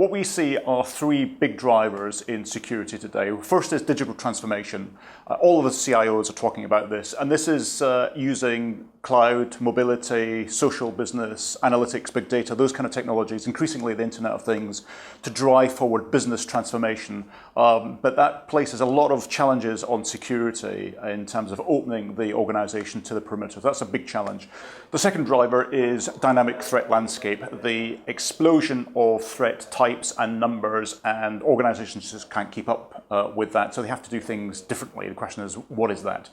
What we see are three big drivers in security today. First is digital transformation. All of the CIOs are talking about this, and this is using cloud, mobility, social business, analytics, big data, those kind of technologies, increasingly the Internet of Things, to drive forward business transformation. But that places a lot of challenges on security in terms of opening the organization to the perimeter. That's a big challenge. The second driver is dynamic threat landscape, the explosion of threat types and numbers, and organizations just can't keep up with that, so they have to do things differently. The question is, what is that?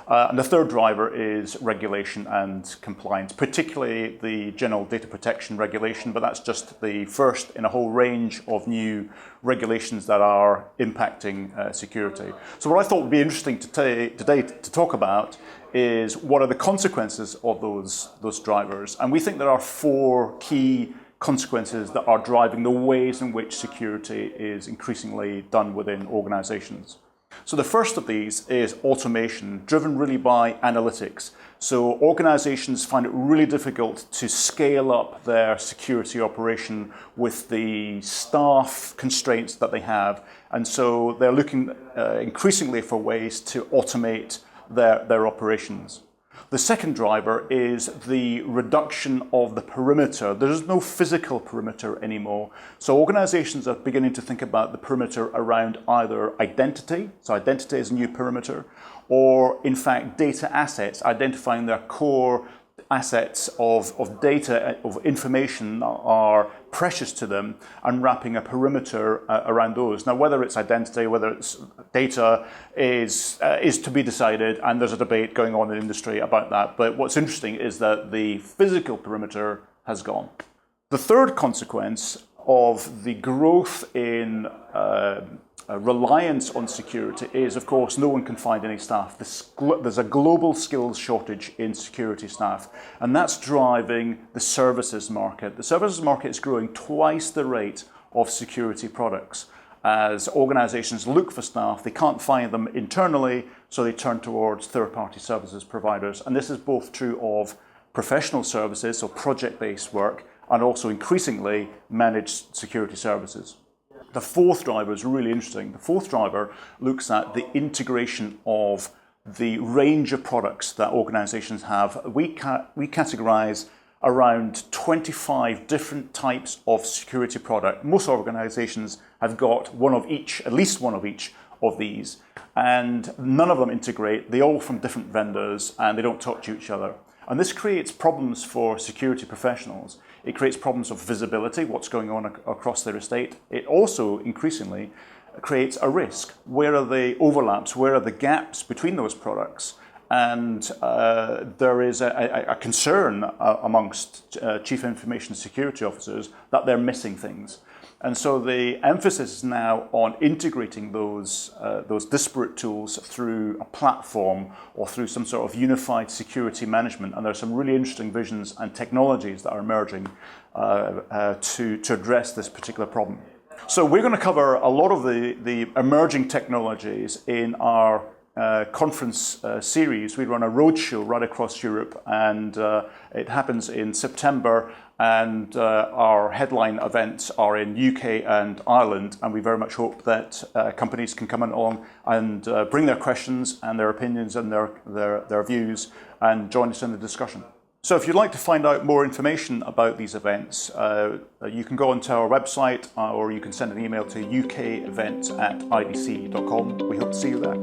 And the third driver is regulation and compliance, particularly the General Data Protection Regulation, but that's just the first in a whole range of new regulations that are impacting security. So what I thought would be interesting today to talk about is what are the consequences of those drivers. And we think there are four key consequences that are driving the ways in which security is increasingly done within organizations. So the first of these is automation, driven really by analytics. So organizations find it really difficult to scale up their security operation with the staff constraints that they have. And so they're looking increasingly for ways to automate their operations. The second driver is the reduction of the perimeter. There is no physical perimeter anymore. So organizations are beginning to think about the perimeter around either identity, so identity is a new perimeter, or in fact data assets, identifying their core assets of data, of information that are precious to them, and wrapping a perimeter around those. Now, whether it's identity, whether it's data, is to be decided, and there's a debate going on in the industry about that. But what's interesting is that the physical perimeter has gone. The third consequence of the growth in reliance on security is, of course, no one can find any staff. There's a global skills shortage in security staff, and that's driving the services market. The services market is growing twice the rate of security products. As organizations look for staff, they can't find them internally, so they turn towards third-party services providers. And this is both true of professional services, so project-based work, and also increasingly managed security services. The fourth driver is really interesting. The fourth driver looks at the integration of the range of products that organizations have. We categorize around 25 different types of security product. Most organizations have got one of each, at least one of each of these, and none of them integrate. They're all from different vendors, and they don't talk to each other. And this creates problems for security professionals. It creates problems of visibility, what's going on across their estate. It also increasingly creates a risk. Where are the overlaps? Where are the gaps between those products? And there is a concern amongst chief information security officers that they're missing things. And so the emphasis is now on integrating those disparate tools through a platform or through some sort of unified security management. And there are some really interesting visions and technologies that are emerging to address this particular problem. So we're going to cover a lot of the emerging technologies in our conference series. We run a roadshow right across Europe, and it happens in September, and our headline events are in UK and Ireland, and we very much hope that companies can come along and bring their questions and their opinions and their views and join us in the discussion. So if you'd like to find out more information about these events, you can go onto our website, or you can send an email to ukevents@idc.com. We hope to see you there.